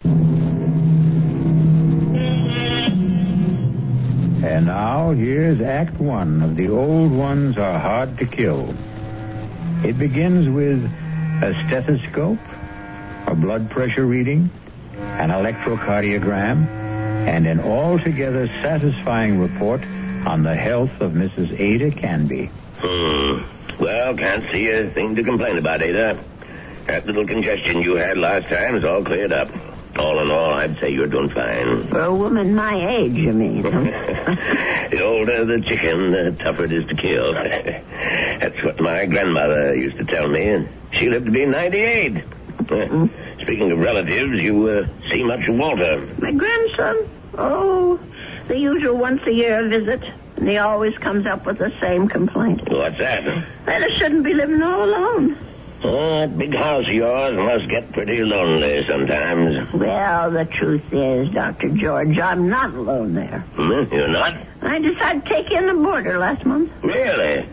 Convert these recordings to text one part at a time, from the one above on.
And now, here's Act One of The Old Ones Are Hard to Kill. It begins with a stethoscope, a blood pressure reading, an electrocardiogram, and an altogether satisfying report on the health of Mrs. Ada Canby. Well, can't see a thing to complain about, Ada. That little congestion you had last time is all cleared up. All in all, I'd say you're doing fine. For a woman my age, you mean? The older the chicken, the tougher it is to kill. That's what my grandmother used to tell me, and she lived to be 98. Speaking of relatives, you see much of Walter. My grandson? Oh, the usual once-a-year visit. And he always comes up with the same complaint. What's that? That I shouldn't be living all alone. That big house of yours must get pretty lonely sometimes. Well, the truth is, Dr. George, I'm not alone there. You're not? I decided to take in the boarder last month. Really?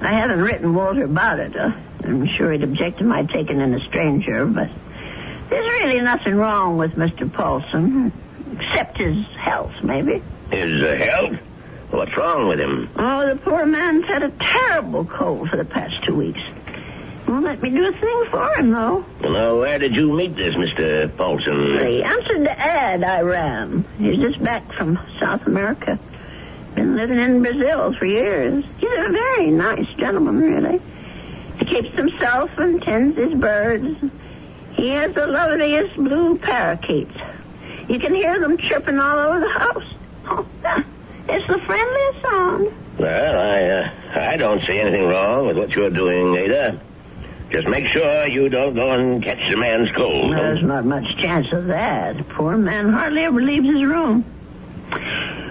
I haven't written Walter about it. I'm sure he'd object to my taking in a stranger, but there's really nothing wrong with Mr. Paulson, except his health, maybe. His health? What's wrong with him? Oh, the poor man's had a terrible cold for the past 2 weeks. Won't let me do a thing for him, though. Well, where did you meet this Mr. Paulson? He answered the ad I ran. He's just back from South America. Been living in Brazil for years. He's a very nice gentleman, really. He keeps himself and tends his birds. He has the loveliest blue parakeets. You can hear them chirping all over the house. Oh, it's the friendliest sound. Well, I don't see anything wrong with what you're doing, Ada. Just make sure you don't go and catch the man's cold. There's not much chance of that. The poor man hardly ever leaves his room.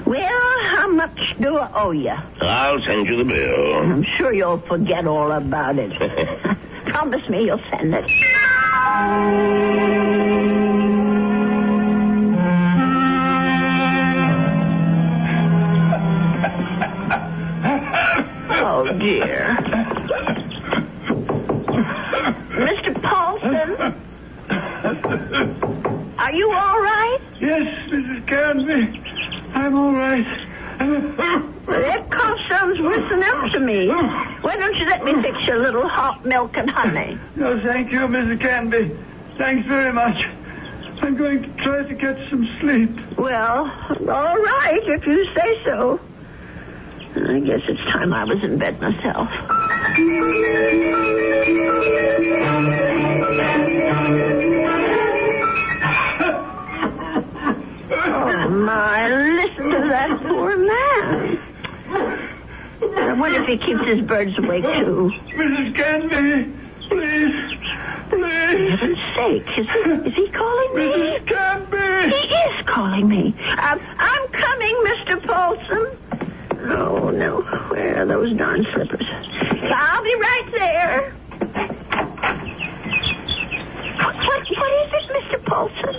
Well, how much do I owe you? I'll send you the bill. I'm sure you'll forget all about it. Promise me you'll send it. Oh, dear. Mr. Paulson? Are you all right? Yes, Mrs. Canby. I'm all right. That cough sounds worse than ever to me. Why don't you let me fix you a little hot milk and honey? No, thank you, Mrs. Canby. Thanks very much. I'm going to try to get some sleep. Well, all right, if you say so. I guess it's time I was in bed myself. Oh, my, listen to that poor man. I wonder if he keeps his birds awake, too. Mrs. Canby, please. For heaven's sake, is he calling me? Mrs. Canby! He is calling me. I'm coming, Mr. Paulson. Oh, no. Where are those darn slippers? I'll be right there. What is it, Mr. Paulson?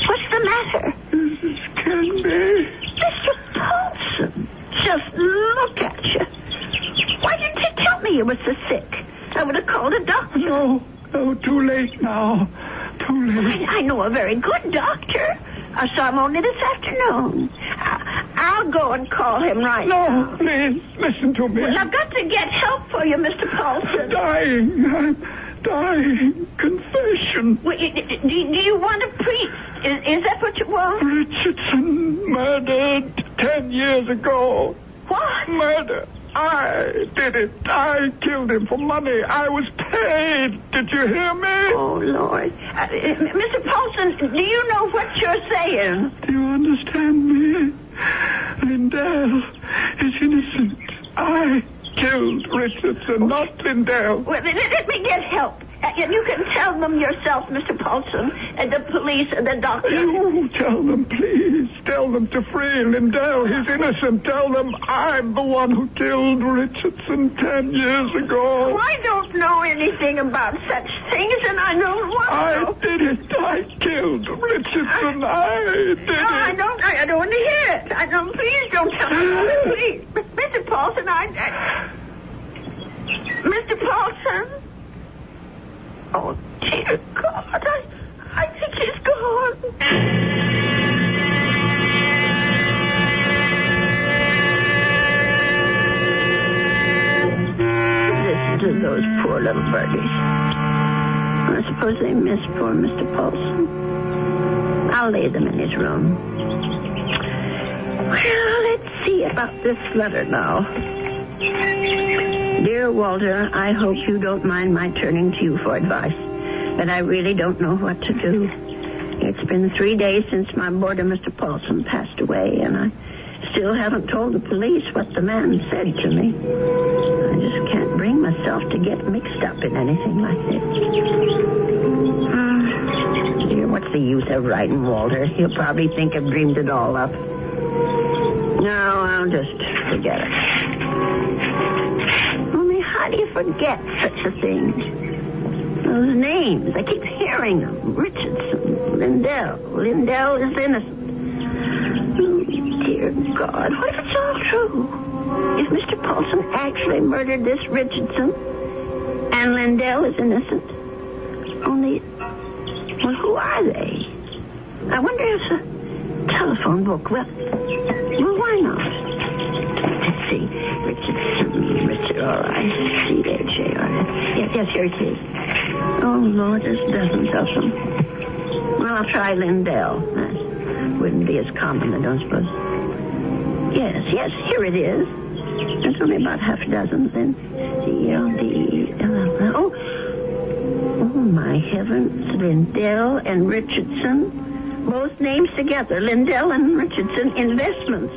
What's the matter? Mrs. Canby. Mr. Paulson, just look at you. Why didn't you tell me you were so sick? I would have called a doctor. No, too late now. Too late. I know a very good doctor. I saw him only this afternoon. I'll go and call him right now. No, please, listen to me. Well, I've got to get help for you, Mr. Paulson. I'm dying. Confession. Well, do you want to preach? Is that what you want? Richardson murdered 10 years ago. What? Murder. I did it. I killed him for money. I was paid. Did you hear me? Oh, Lord. Mr. Paulson, do you know what you're saying? Do you understand me? Lindell is innocent. I killed Richardson, not Lindell. Well, let me get help. You can tell them yourself, Mr. Paulson, and the police and the doctor. You tell them, please. Tell them to free Lindell. He's innocent. Tell them I'm the one who killed Richardson 10 years ago. Oh, I don't know anything about such things, and I don't want to. I did it. I killed Richardson. I did it. I don't want to hear it. Please don't tell me. Please. Mr. Paulson, Mr. Paulson? Oh, dear God, I think he's gone. birdies. I suppose they miss poor Mr. Paulson. I'll lay them in his room. Well, let's see about this letter now. Dear Walter, I hope you don't mind my turning to you for advice, but I really don't know what to do. It's been 3 days since my boarder, Mr. Paulson, passed away, and I still haven't told the police what the man said to me. I just can't bring myself to get mixed up in anything like this. Dear, what's the use of writing Walter? He'll probably think I've dreamed it all up. No, I'll just forget it. Only how do you forget such a thing? Those names, I keep hearing them. Richardson, Lindell. Lindell is innocent. Oh, dear God, what if it's all true? If Mr. Paulson actually murdered this Richardson and Lindell is innocent? Only, well, who are they? I wonder if the telephone book, well, why not? Let's see. Richard, all right. C-H-A-R-S. Yes, here it is. Oh, Lord, there's dozens of them. Well, I'll try Lindell. That wouldn't be as common, I don't suppose. Yes, here it is. There's only about half a dozen. Then C-L-D-L-L. Oh, my heavens. Lindell and Richardson. Both names together. Lindell and Richardson Investments.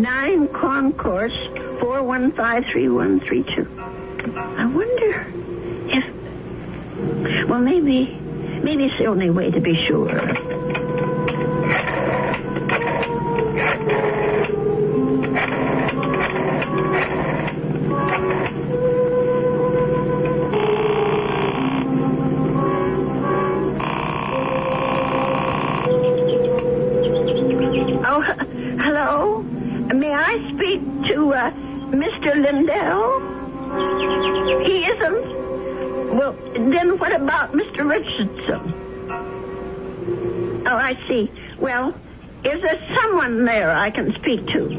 9 Concourse 4153132. I wonder if... Well, maybe it's the only way to be sure. Oh, hello? May I speak to Mr. Lindell? He isn't? Well, then what about Mr. Richardson? Oh, I see. Well, is there someone there I can speak to?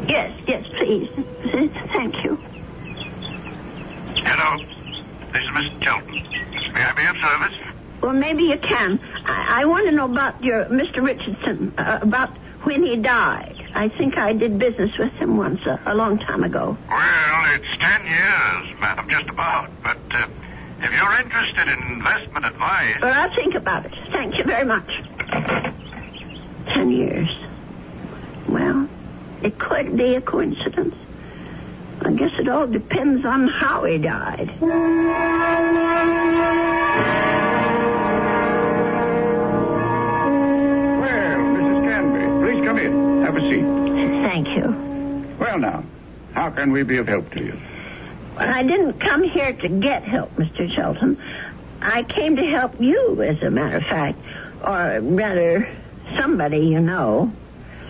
Yes, please. Thank you. Hello. This is Mr. Chelton. May I be of service? Well, maybe you can. I want to know about your Mr. Richardson, about when he died. I think I did business with him once, a long time ago. Well, it's 10 years, madam, just about. But if you're interested in investment advice... Well, I'll think about it. Thank you very much. 10 years. Well, it could be a coincidence. I guess it all depends on how he died. Come in. Have a seat. Thank you. Well, now, how can we be of help to you? Well, I didn't come here to get help, Mr. Shelton. I came to help you, as a matter of fact. Or rather, somebody you know.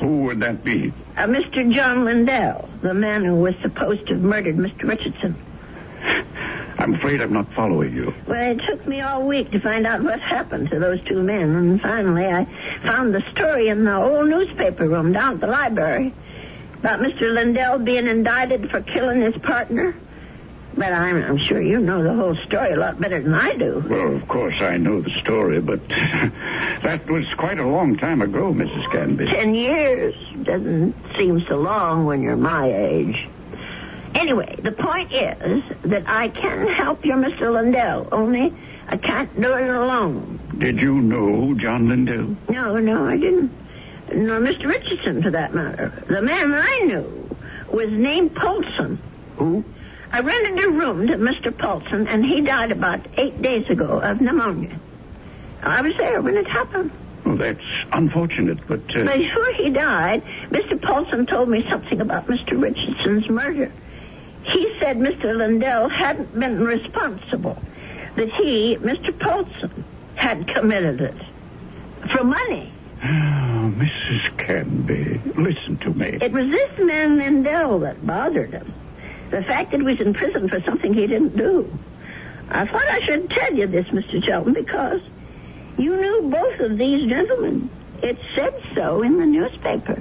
Who would that be? Mr. John Lindell, the man who was supposed to have murdered Mr. Richardson. I'm afraid I'm not following you. Well, it took me all week to find out what happened to those two men, and finally I found the story in the old newspaper room down at the library about Mr. Lindell being indicted for killing his partner. But I'm sure you know the whole story a lot better than I do. Well, of course I know the story, but that was quite a long time ago, Mrs. Canby. 10 years doesn't seem so long when you're my age. Anyway, the point is that I can help your Mr. Lindell, only I can't do it alone. Did you know John Lindell? No, I didn't. Nor Mr. Richardson, for that matter. The man I knew was named Paulson. Who? I rented a room to Mr. Paulson, and he died about 8 days ago of pneumonia. I was there when it happened. Well, that's unfortunate, but... Before he died, Mr. Paulson told me something about Mr. Richardson's murder. He said Mr. Lindell hadn't been responsible, that he, Mr. Paulson, had committed it. For money. Oh, Mrs. Canby, listen to me. It was this man Lindell that bothered him. The fact that he was in prison for something he didn't do. I thought I should tell you this, Mr. Shelton, because you knew both of these gentlemen. It said so in the newspaper.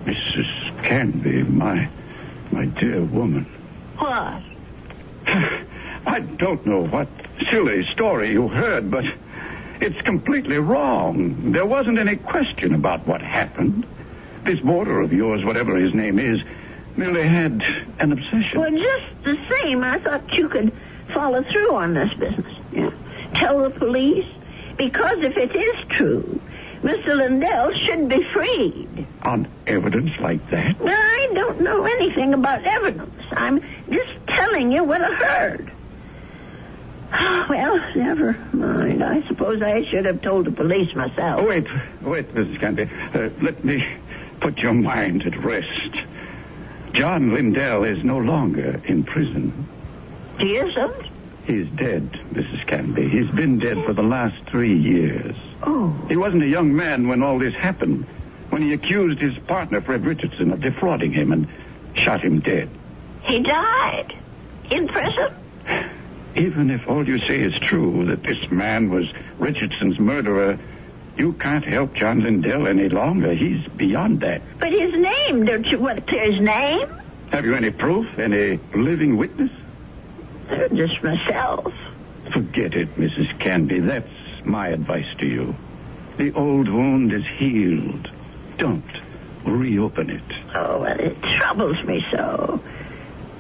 Mrs. Canby, my dear woman. What? I don't know what silly story you heard, but it's completely wrong. There wasn't any question about what happened. This boarder of yours, whatever his name is, merely had an obsession. Well, just the same, I thought you could follow through on this business. Yeah. Tell the police, because if it is true, Mr. Lindell should be freed. On evidence like that? I don't know anything about evidence. I'm just telling you what I heard. Well, never mind. I suppose I should have told the police myself. Oh, wait, Mrs. Canby. Let me put your mind at rest. John Lindell is no longer in prison. He isn't? He's dead, Mrs. Canby. He's been dead for the last 3 years. Oh. He wasn't a young man when all this happened, when he accused his partner, Fred Richardson, of defrauding him and shot him dead. He died? In prison? Even if all you say is true, that this man was Richardson's murderer, you can't help John Lindell any longer. He's beyond that. But his name, don't you want to clear his name? Have you any proof? Any living witness? Just myself. Forget it, Mrs. Canby. That's my advice to you. The old wound is healed. Don't reopen it. Oh, well, it troubles me so.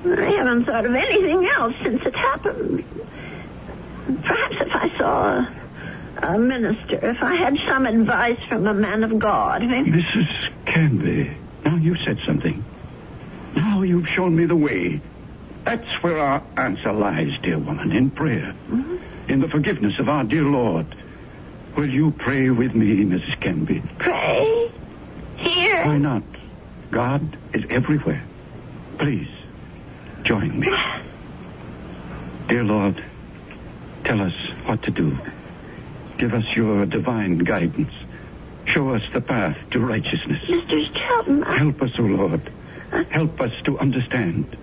I haven't thought of anything else since it happened. Perhaps if I saw a minister, if I had some advice from a man of God. Mrs. Canby, now you've said something. Now you've shown me the way. That's where our answer lies, dear woman, in prayer. Mm-hmm. In the forgiveness of our dear Lord. Will you pray with me, Mrs. Canby? Pray? Here? Why not? God is everywhere. Please, join me. Dear Lord, tell us what to do. Give us your divine guidance. Show us the path to righteousness. Mr. Shelton, Help us, O Lord. Help us to understand.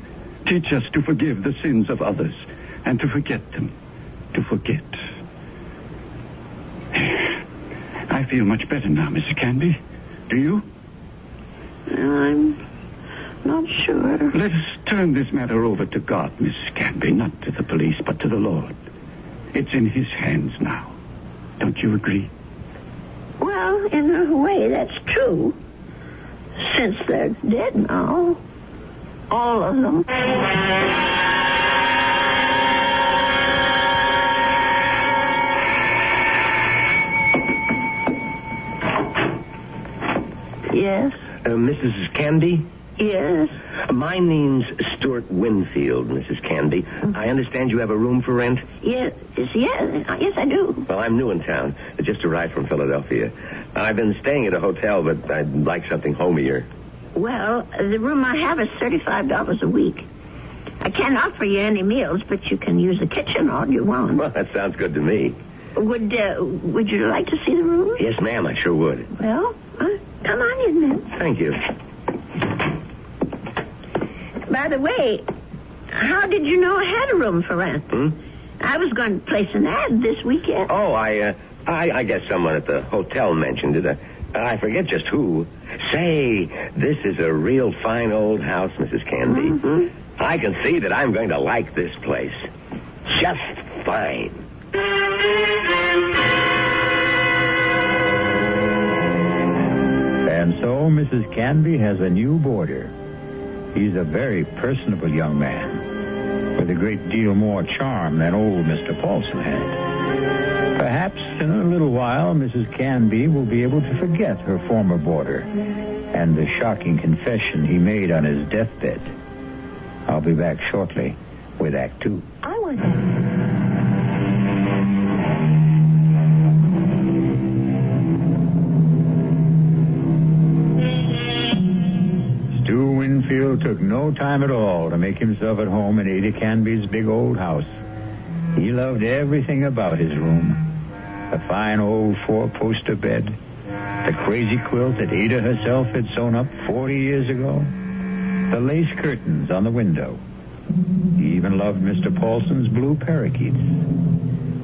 Teach us to forgive the sins of others and to forget them. To forget. I feel much better now, Mrs. Canby. Do you? I'm not sure. Let us turn this matter over to God, Mrs. Canby. Not to the police, but to the Lord. It's in his hands now. Don't you agree? Well, in a way, that's true. Since they're dead now. All of them. Yes? Mrs. Canby? Yes? My name's Stuart Winfield, Mrs. Canby. Mm-hmm. I understand you have a room for rent? Yes, I do. Well, I'm new in town. I just arrived from Philadelphia. I've been staying at a hotel, but I'd like something homier. Well, the room I have is $35 a week. I can't offer you any meals, but you can use the kitchen all you want. Well, that sounds good to me. Would you like to see the room? Yes, ma'am, I sure would. Well, come on in then. Thank you. By the way, how did you know I had a room for rent? I was going to place an ad this weekend. Oh, I guess someone at the hotel mentioned it. I forget just who. Say, this is a real fine old house, Mrs. Canby. Mm-hmm. I can see that I'm going to like this place. Just fine. And so Mrs. Canby has a new boarder. He's a very personable young man with a great deal more charm than old Mr. Paulson had. Perhaps in a little while, Mrs. Canby will be able to forget her former boarder and the shocking confession he made on his deathbed. I'll be back shortly with Act 2. I want to... Winfield took no time at all to make himself at home in Ada Canby's big old house. He loved everything about his room. The fine old four-poster bed, the crazy quilt that Ada herself had sewn up 40 years ago, the lace curtains on the window. He even loved Mr. Paulson's blue parakeets.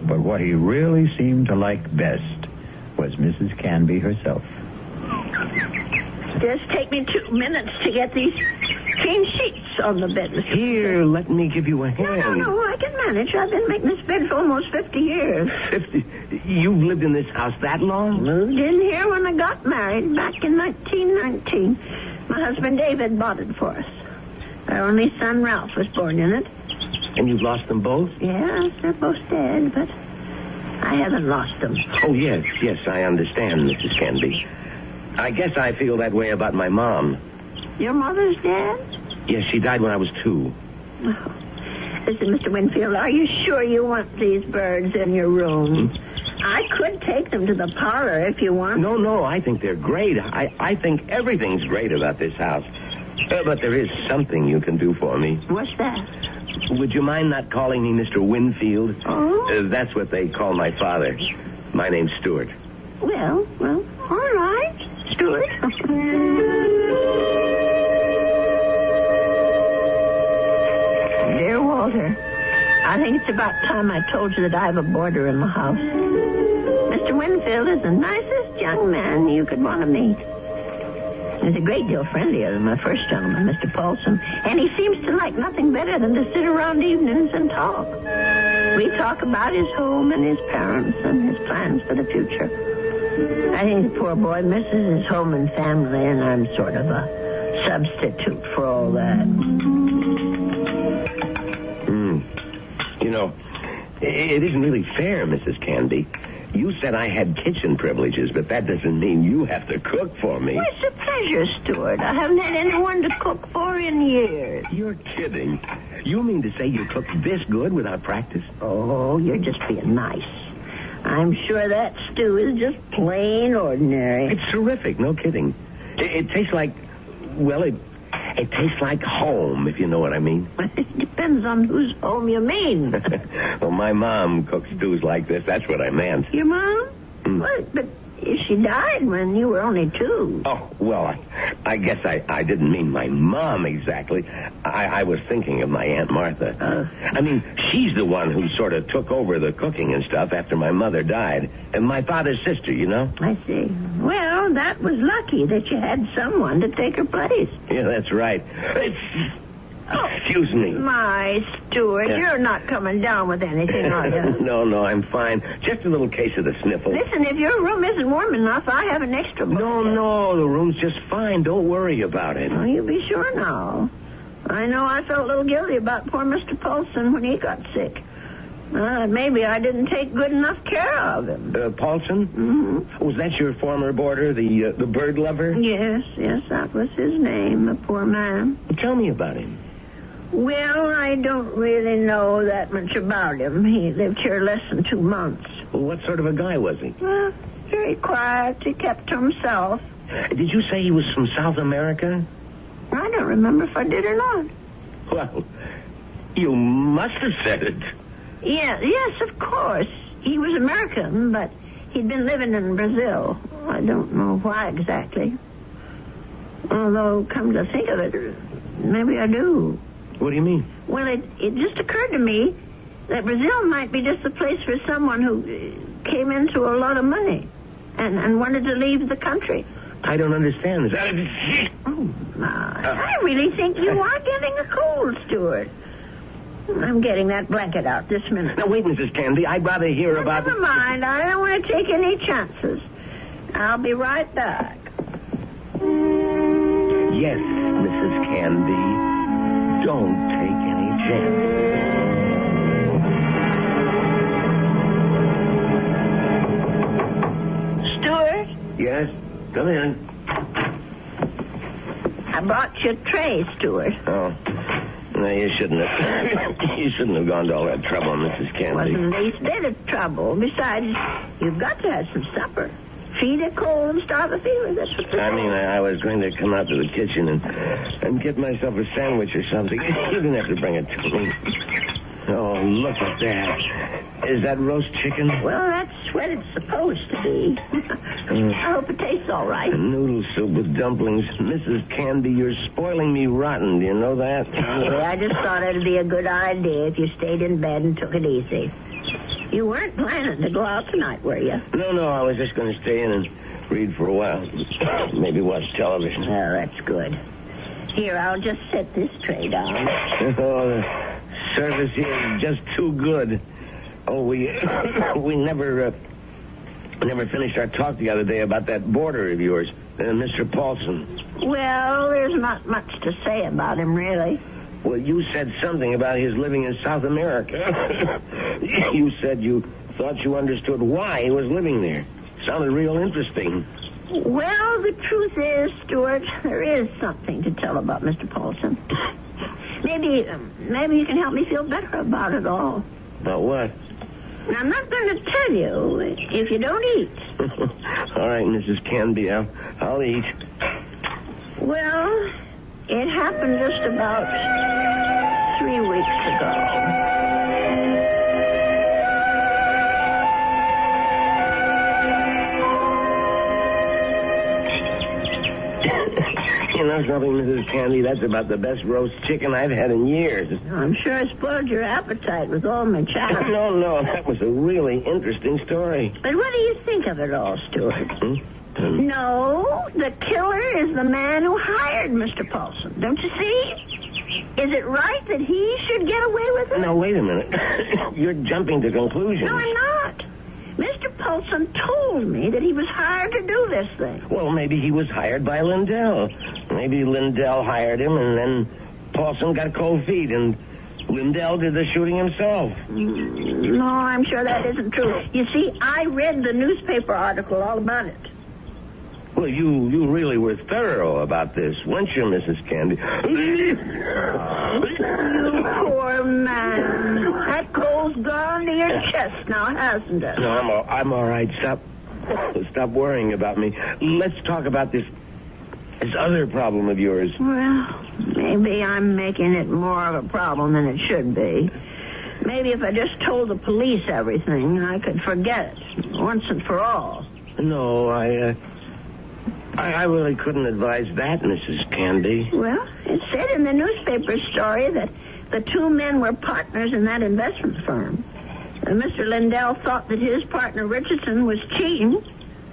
But what he really seemed to like best was Mrs. Canby herself. Just take me 2 minutes to get these clean sheets. on the bed, Mr. Here, let me give you a hand. No, I can manage. I've been making this bed for almost 50 years. 50? You've lived in this house that long? Moved in here when I got married back in 1919. My husband David bought it for us. Our only son Ralph was born in it. And you've lost them both? Yes, they're both dead, but I haven't lost them. Oh, yes, I understand, Mrs. Canby. I guess I feel that way about my mom. Your mother's dead? Yes, she died when I was 2. Oh. Listen, Mr. Winfield, are you sure you want these birds in your room? I could take them to the parlor if you want. No, I think they're great. I think everything's great about this house. But there is something you can do for me. What's that? Would you mind not calling me Mr. Winfield? Oh? That's what they call my father. My name's Stuart. Well, all right, Stuart. Dear Walter, I think it's about time I told you that I have a boarder in my house. Mr. Winfield is the nicest young man you could want to meet. He's a great deal friendlier than my first gentleman, Mr. Paulson, and he seems to like nothing better than to sit around evenings and talk. We talk about his home and his parents and his plans for the future. I think the poor boy misses his home and family, and I'm sort of a substitute for all that. You know, it isn't really fair, Mrs. Canby. You said I had kitchen privileges, but that doesn't mean you have to cook for me. Well, it's a pleasure, Stuart. I haven't had anyone to cook for in years. You're kidding. You mean to say you cook this good without practice? Oh, you're just being nice. I'm sure that stew is just plain ordinary. It's terrific, no kidding. It tastes like, well, it tastes like home, if you know what I mean. It depends on whose home you mean. Well, my mom cooks stews like this. That's what I meant. Your mom? Well, but she died when you were only 2. Oh, well, I guess I didn't mean my mom exactly. I was thinking of my Aunt Martha. I mean, she's the one who sort of took over the cooking and stuff after my mother died. And my father's sister, you know? I see. Well, that was lucky that you had someone to take her place. Yeah, that's right. Excuse me. My, Stuart, you're not coming down with anything, are you? No, I'm fine. Just a little case of the sniffles. Listen, if your room isn't warm enough, I have an extra book. No, the room's just fine. Don't worry about it. Oh, you be sure now. I know I felt a little guilty about poor Mr. Paulson when he got sick. Maybe I didn't take good enough care of him. Paulson? Mm-hmm. Was that your former boarder, the bird lover? Yes, that was his name, the poor man. Tell me about him. Well, I don't really know that much about him. He lived here less than 2 months. Well, what sort of a guy was he? Well, very quiet. He kept to himself. Did you say he was from South America? I don't remember if I did or not. Well, you must have said it. Yes, of course. He was American, but he'd been living in Brazil. I don't know why exactly. Although, come to think of it, maybe I do. What do you mean? Well, it just occurred to me that Brazil might be just the place for someone who came into a lot of money and wanted to leave the country. I don't understand this. Oh, my. I really think you are getting a cold, Stuart. I'm getting that blanket out this minute. Now, wait, Mrs. Canby. I'd rather hear about... Never mind. I don't want to take any chances. I'll be right back. Yes, Mrs. Canby. Don't take any chances. Stuart? Yes? Come in. I brought you a tray, Stuart. Oh. No, you shouldn't have gone to all that trouble, Mrs. Canby. Wasn't the least bit of trouble. Besides, you've got to have some supper. Feed it cold and starve a fever. That's what I was going to come out to the kitchen and get myself a sandwich or something. You didn't have to bring it to me. Oh, look at that. Is that roast chicken? Well, that's what it's supposed to be. I hope it tastes all right. Noodle soup with dumplings. Mrs. Canby, you're spoiling me rotten. Do you know that? Yeah, I just thought it'd be a good idea if you stayed in bed and took it easy. You weren't planning to go out tonight, were you? No, I was just going to stay in and read for a while. Maybe watch television. Oh, that's good. Here, I'll just set this tray down. Oh, the service here is just too good. Oh, we never finished our talk the other day about that boarder of yours, Mr. Paulson. Well, there's not much to say about him, really. Well, you said something about his living in South America. You said you thought you understood why he was living there. Sounded real interesting. Well, the truth is, Stuart, there is something to tell about Mr. Paulson. Maybe you can help me feel better about it all. About what? I'm not going to tell you if you don't eat. All right, Mrs. Canby, I'll eat. Well, it happened just about 3 weeks ago. You know something, Mrs. Canby? That's about the best roast chicken I've had in years. I'm sure I spoiled your appetite with all my chatter. No, that was a really interesting story. But what do you think of it all, Stuart? No, the killer is the man who hired Mr. Paulson. Don't you see? Is it right that he should get away with it? Now, wait a minute. You're jumping to conclusions. No, I'm not. Mr. Paulson told me that he was hired to do this thing. Well, maybe he was hired by Lindell. Maybe Lindell hired him, and then Paulson got cold feet, and Lindell did the shooting himself. No, I'm sure that isn't true. You see, I read the newspaper article all about it. Well, you really were thorough about this, weren't you, Mrs. Canby? You poor man. That cold's gone to your chest now, hasn't it? No, I'm all right. Stop worrying about me. Let's talk about this other problem of yours. Well, maybe I'm making it more of a problem than it should be. Maybe if I just told the police everything, I could forget it once and for all. No, I really couldn't advise that, Mrs. Canby. Well, it said in the newspaper story that the two men were partners in that investment firm. Mr. Lindell thought that his partner Richardson was cheating,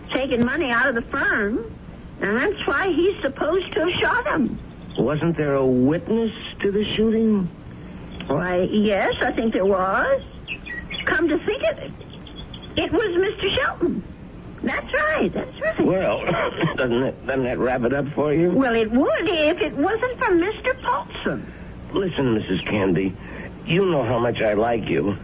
taking money out of the firm, and that's why he's supposed to have shot him. Wasn't there a witness to the shooting? Why, yes, I think there was. Come to think of it, it was Mr. Shelton. That's right. Well, doesn't that wrap it up for you? Well, it would if it wasn't for Mr. Paulson. Listen, Mrs. Canby, you know how much I like you.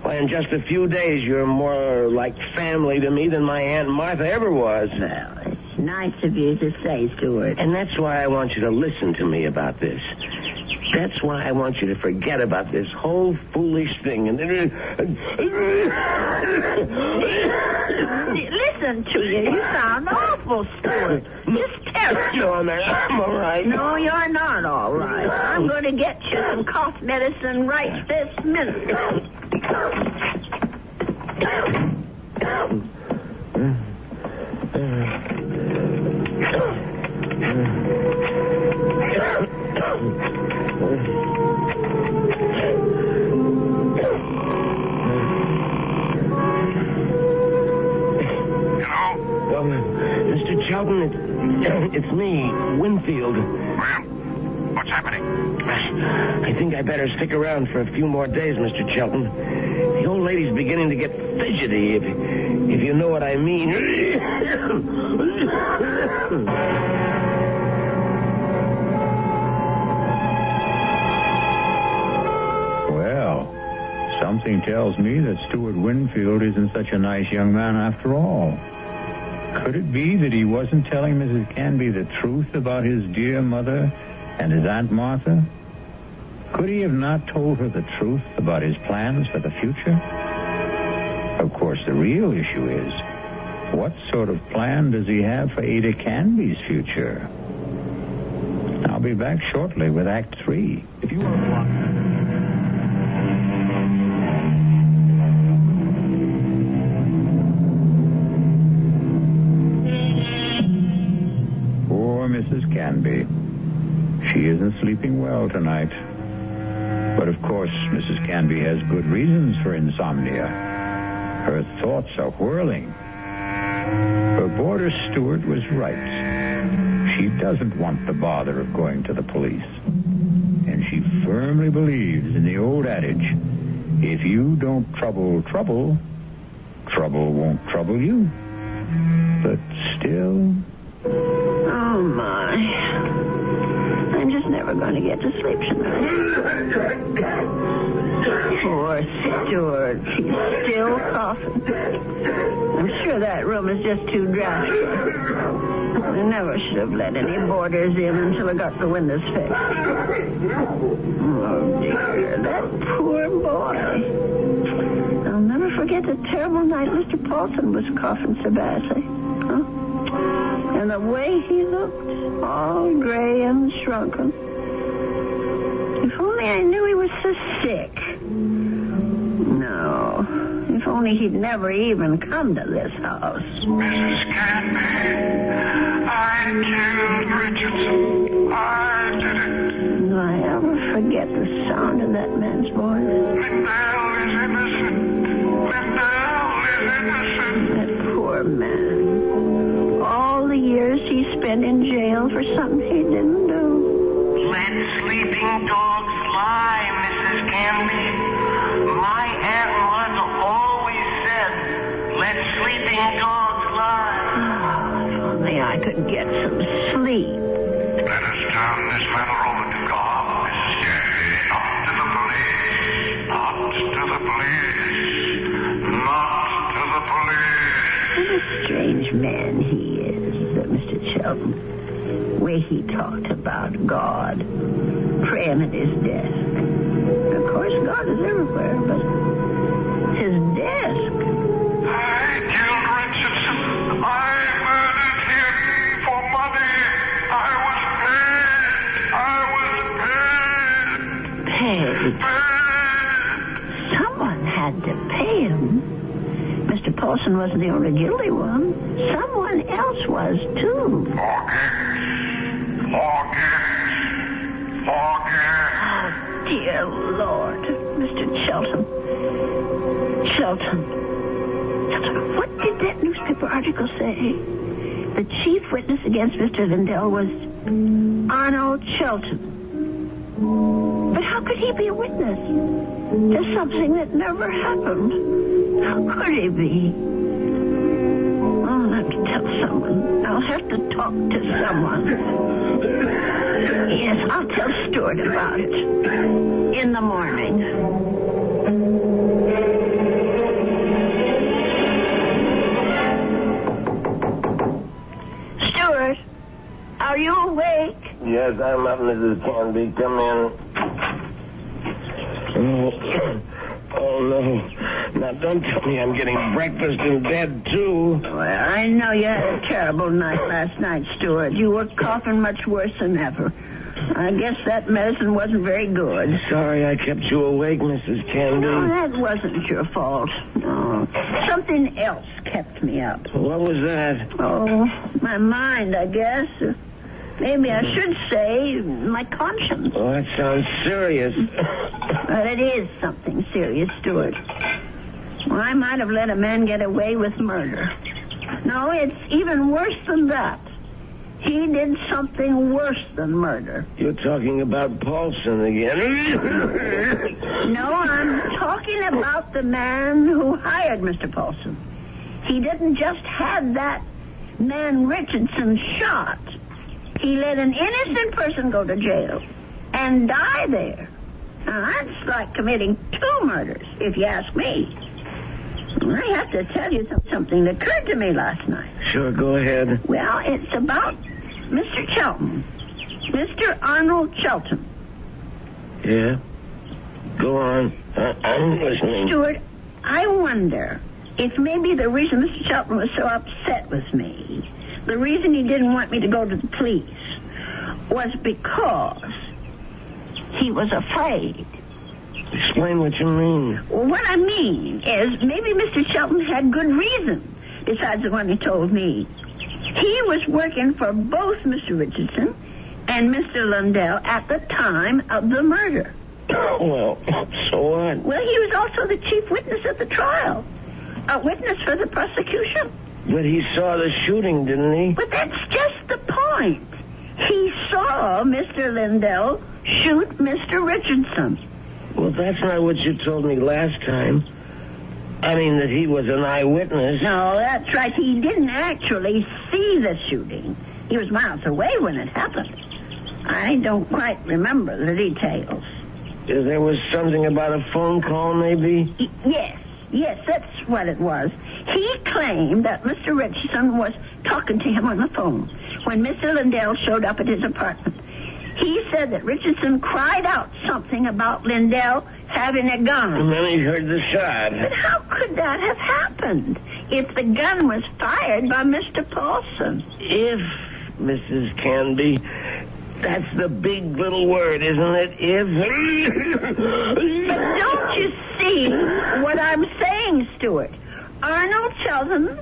Why, in just a few days, you're more like family to me than my Aunt Martha ever was. Well, it's nice of you to say, Stuart. And that's why I want you to listen to me about this. That's why I want you to forget about this whole foolish thing. And listen to you. You sound awful, Stuart. Just terrible. No, I'm all right. No, you're not all right. I'm going to get you some cough medicine right this minute. Mr. Shelton, it's me, Winfield. Well, what's happening? I think I better stick around for a few more days, Mr. Shelton. The old lady's beginning to get fidgety, if you know what I mean. Well, something tells me that Stuart Winfield isn't such a nice young man after all. Could it be that he wasn't telling Mrs. Canby the truth about his dear mother and his Aunt Martha? Could he have not told her the truth about his plans for the future? Of course, the real issue is, what sort of plan does he have for Ada Canby's future? I'll be back shortly with Act 3. If you want to watch... Mrs. Canby. She isn't sleeping well tonight. But of course, Mrs. Canby has good reasons for insomnia. Her thoughts are whirling. Her boarder Stuart was right. She doesn't want the bother of going to the police. And she firmly believes in the old adage, if you don't trouble trouble, trouble won't trouble you. But still... Oh, my. I'm just never going to get to sleep tonight. Poor Stuart. He's still coughing. I'm sure that room is just too drafty. I never should have let any boarders in until I got the windows fixed. Oh, dear. That poor boy. I'll never forget the terrible night Mr. Paulson was coughing so badly. Huh? And the way he looked, all gray and shrunken. If only I knew he was so sick. No. If only he'd never even come to this house. Mrs. Canby, I killed Richardson. I did it. Do I ever forget the sound of that man's voice? Lindell is innocent. Lindell is innocent. That poor man. All the years he spent in jail for something he didn't do. Let sleeping dogs lie, Mrs. Canby. My Aunt Martha always said, let sleeping dogs lie. Oh, if only I could get some sleep. Let us turn this matter over to God, Mrs. Canby. Not to the police. Not to the police. Not to the police. What a strange man he is, Mr. Shelton. The way he talked about God, praying at his desk. Of course, God is everywhere, but his desk. I killed Richardson. I murdered him for money. I was paid. Paid. Someone had to pay him. Mr. Paulson wasn't the only guilty one. Someone else was, too. Forget. Oh, dear Lord. Mr. Shelton. Shelton, what did that newspaper article say? The chief witness against Mr. Lindell was Arnold Shelton. But how could he be a witness to something that never happened? How could he be? I'll have to tell someone. I'll have to talk to someone. Yes, I'll tell Stuart about it. In the morning. Stuart, are you awake? Yes, I'm up, Mrs. Canby. Come in. Oh, no. Now, don't tell me I'm getting breakfast in bed, too. Well, I know you had a terrible night last night, Stuart. You were coughing much worse than ever. I guess that medicine wasn't very good. Sorry I kept you awake, Mrs. Canby. No, that wasn't your fault. No. Something else kept me up. What was that? Oh, my mind, I guess. Maybe I should say my conscience. Oh, that sounds serious. But it is something serious, Stuart. Well, I might have let a man get away with murder. No, it's even worse than that. He did something worse than murder. You're talking about Paulson again. No, I'm talking about the man who hired Mr. Paulson. He didn't just have that man Richardson shot. He let an innocent person go to jail and die there. Now, that's like committing 2 murders, if you ask me. I have to tell you something that occurred to me last night. Sure, go ahead. Well, it's about Mr. Shelton. Mr. Arnold Shelton. Yeah? Go on. I'm listening. Stuart, I wonder if maybe the reason Mr. Shelton was so upset with me, the reason he didn't want me to go to the police, was because he was afraid. Explain what you mean. Well, what I mean is maybe Mr. Shelton had good reason besides the one he told me. He was working for both Mr. Richardson and Mr. Lindell at the time of the murder. Well, so what? Well, he was also the chief witness at the trial. A witness for the prosecution. But he saw the shooting, didn't he? But that's just the point. saw Mr. Lindell shoot Mr. Richardson. Well, that's not what you told me last time. I mean that he was an eyewitness. No, that's right. He didn't actually see the shooting. He was miles away when it happened. I don't quite remember the details. There was something about a phone call, maybe? Yes, that's what it was. He claimed that Mr. Richardson was talking to him on the phone when Mr. Lindell showed up at his apartment. He said that Richardson cried out something about Lindell having a gun. And then he heard the shot. But how could that have happened if the gun was fired by Mr. Paulson? If, Mrs. Canby, that's the big little word, isn't it? If. But don't you see what I'm saying, Stuart? Arnold Sheldon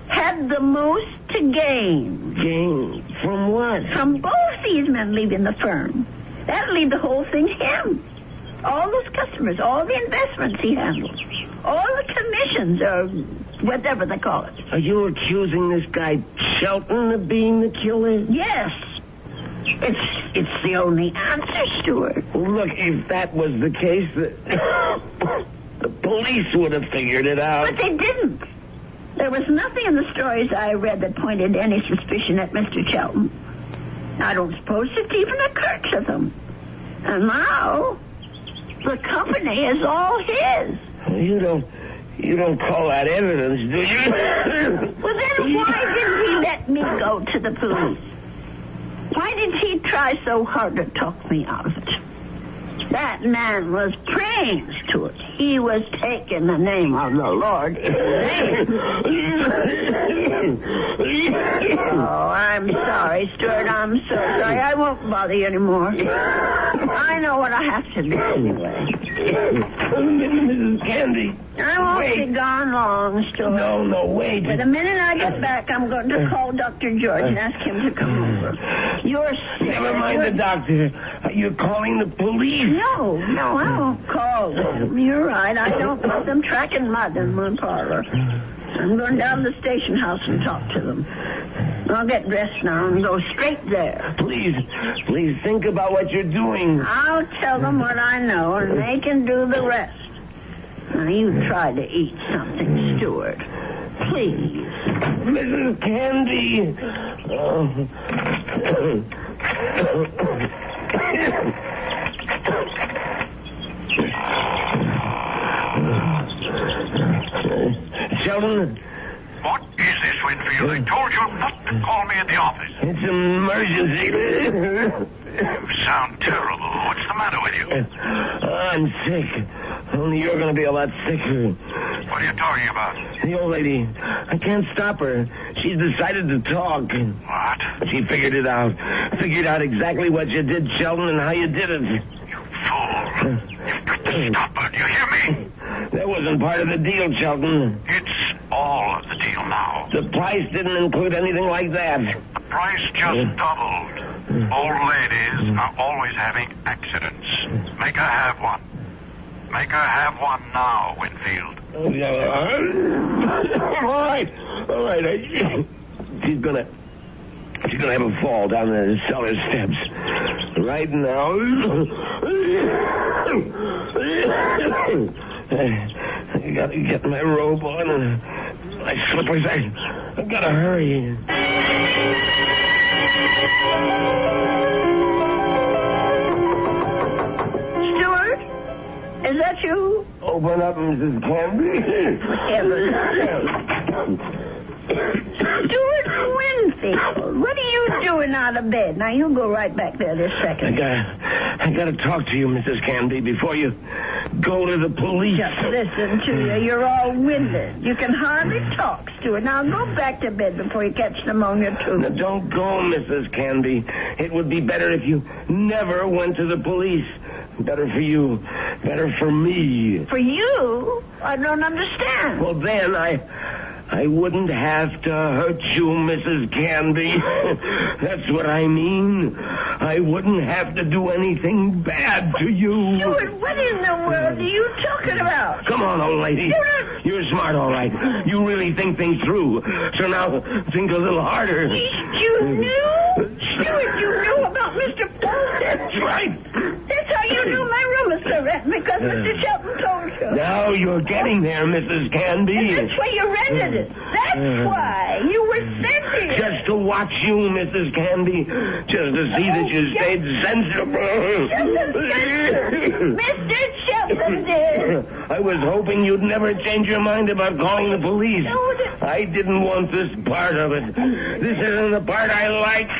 had the most to gain. Gain? From what? From both these men leaving the firm. That'll leave the whole thing to him. All those customers, all the investments he handles, all the commissions, or whatever they call it. Are you accusing this guy Shelton of being the killer? Yes. It's the only answer, Stuart. Well, look, if that was the case, the police would have figured it out. But they didn't. There was nothing in the stories I read that pointed any suspicion at Mr. Shelton. I don't suppose it even occurred to them. And now, the company is all his. You don't call that evidence, do you? Well, then why didn't he let me go to the police? Why did he try so hard to talk me out of it? That man was praying to it. He was taking the name of the Lord in vain. Oh, I'm sorry, Stuart. I'm so sorry. I won't bother you anymore. I know what I have to do anyway. Mrs. Canby. I won't be gone long, Stuart. No, wait. But the minute I get back, I'm going to call Dr. George and ask him to come over. You're sick. Never mind the doctor. You're calling the police. No, I won't call them. You're right. I don't want them tracking mud in my parlor. I'm going down to the station house and talk to them. I'll get dressed now and go straight there. Please think about what you're doing. I'll tell them what I know, and they can do the rest. Now, you try to eat something, Stuart. Please. Mrs. Canby. Sheldon? What is this, Winfield? I told you not to call me at the office. It's an emergency. You sound terrible. What's the matter with you? I'm sick. Only you're going to be a lot sicker. What are you talking about? The old lady. I can't stop her. She's decided to talk. What? She figured it out. Figured out exactly what you did, Sheldon, and how you did it. You fool. You've got to stop her. Do you hear me? That wasn't part of the deal, Sheldon. It's all of the deal now. The price didn't include anything like that. The price just doubled. Old ladies are always having accidents. Make her have one. Make her have one now, Winfield. All right. She's gonna have a fall down the cellar steps. Right now. I gotta get my robe on and my slippers. I gotta hurry. Stuart? Is that you? Open up, Mrs. Canby. Stuart Winfield, what are you doing out of bed? Now, you go right back there this second. I gotta talk to you, Mrs. Canby, before you go to the police. Just listen to you. You're all winded. You can hardly talk, Stuart. Now, go back to bed before you catch pneumonia, too. Now, don't go, Mrs. Canby. It would be better if you never went to the police. Better for you. Better for me. For you? I don't understand. Well, then I wouldn't have to hurt you, Mrs. Canby. That's what I mean. I wouldn't have to do anything bad to you. Stuart, what in the world are you talking about? Come on, old lady. Stuart! You're smart, all right. You really think things through. So now think a little harder. You knew? Stuart, you knew about Mr. That's right. That's how you knew my room was so rent, because Mr. Shelton told you. Now you're getting there, Mrs. Canby. That's why you rented it. That's why. You were sent here. Just to watch you, Mrs. Canby. Just to see that you stayed sensible. Mr. Shelton did. I was hoping you'd never change your mind about calling the police. I didn't want this part of it. This isn't the part I like.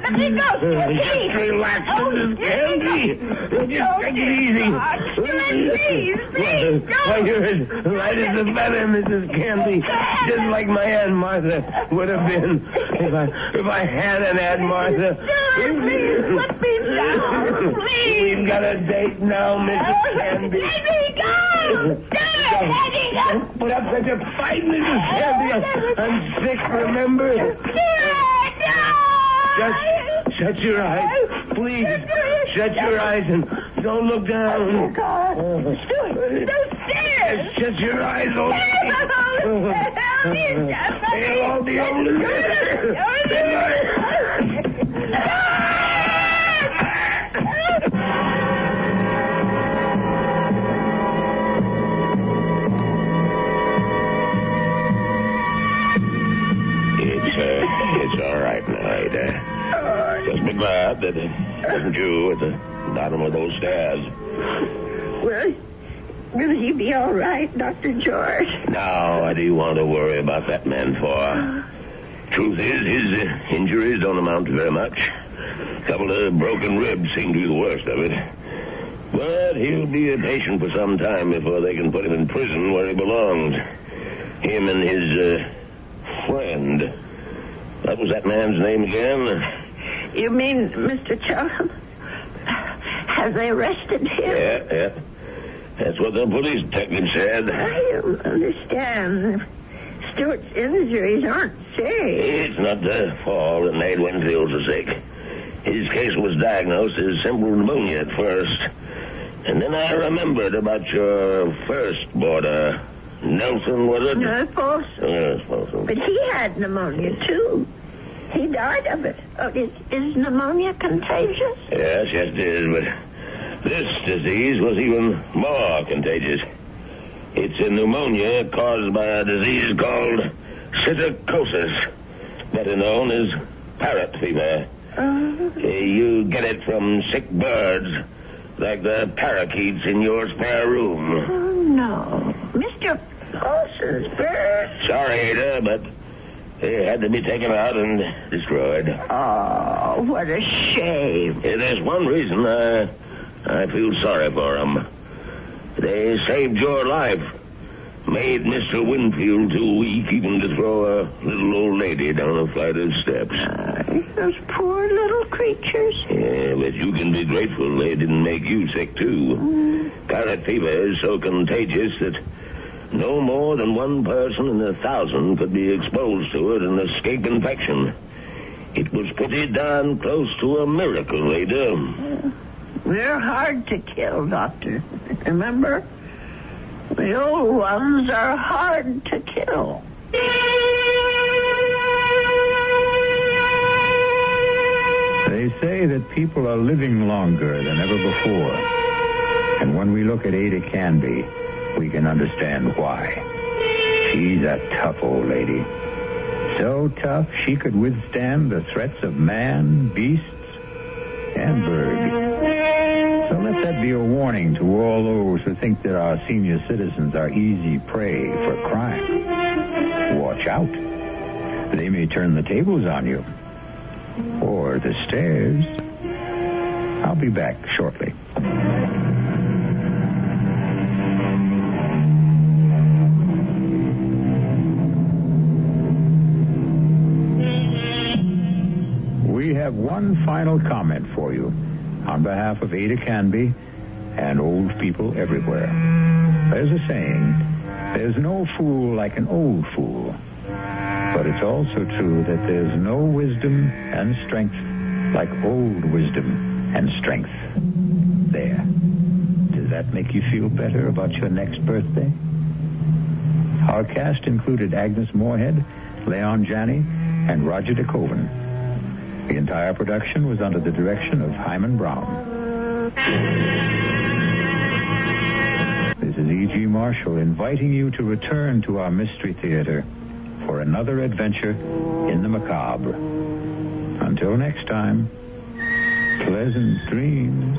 Let me go. Just relax, Mrs. Canby. Just take it easy. Please, Why, you're as light as a feather, Mrs. Canby. Just like my Aunt Martha would have been if I had an Aunt Martha. Please, let me down. Please. We've got a date now, Mrs. Canby. Let me go. Don't put up such a fight, Mrs. Canby. I'm sick, remember? Just shut your eyes. Please, shut your eyes and don't look down. Oh, God. Don't stare. Just shut your eyes, old They'll all be over. It's all right now, Ada. Just be glad that it wasn't you at the bottom of those stairs. Well, will he be all right, Dr. George? Now, what do you want to worry about that man for? Truth is, his injuries don't amount to very much. A couple of broken ribs seem to be the worst of it. But he'll be a patient for some time before they can put him in prison where he belongs. Him and his friend. What was that man's name again? You mean Mr. Charles? Have they arrested him? Yeah. That's what the police detective said. I don't understand. Stewart's injuries aren't serious. It's not the fall that made Winfield so sick. His case was diagnosed as simple pneumonia at first. And then I remembered about your first boarder. Nelson, was it? No, Paulson. Yes, Paulson. But he had pneumonia, too. He died of it. Oh, is pneumonia contagious? Yes, it is, but this disease was even more contagious. It's a pneumonia caused by a disease called psittacosis, better known as parrot fever. You get it from sick birds, like the parakeets in your spare room. Oh, no. Mr. Paulson's bird. Sorry, Ada, but they had to be taken out and destroyed. Oh, what a shame. There's one reason I feel sorry for them. They saved your life. Made Mr. Winfield too weak even to throw a little old lady down a flight of steps. Those poor little creatures. Yeah, but you can be grateful they didn't make you sick, too. Parrot fever is so contagious that no more than one person in 1,000 could be exposed to it and escape infection. It was pretty darn close to a miracle, Ada. We're hard to kill, Doctor. Remember? The old ones are hard to kill. They say that people are living longer than ever before. And when we look at Ada Canby, we can understand why. She's a tough old lady. So tough she could withstand the threats of man, beasts, and birds. So let that be a warning to all those who think that our senior citizens are easy prey for crime. Watch out. They may turn the tables on you. Or the stairs. I'll be back shortly. We have one final comment for you on behalf of Ada Canby and old people everywhere. There's a saying, there's no fool like an old fool. But it's also true that there's no wisdom and strength like old wisdom and strength. There. Does that make you feel better about your next birthday? Our cast included Agnes Moorehead, Leon Janney, and Roger DeKoven. The entire production was under the direction of Hyman Brown. This is E.G. Marshall inviting you to return to our Mystery Theater for another adventure in the macabre. Until next time, pleasant dreams.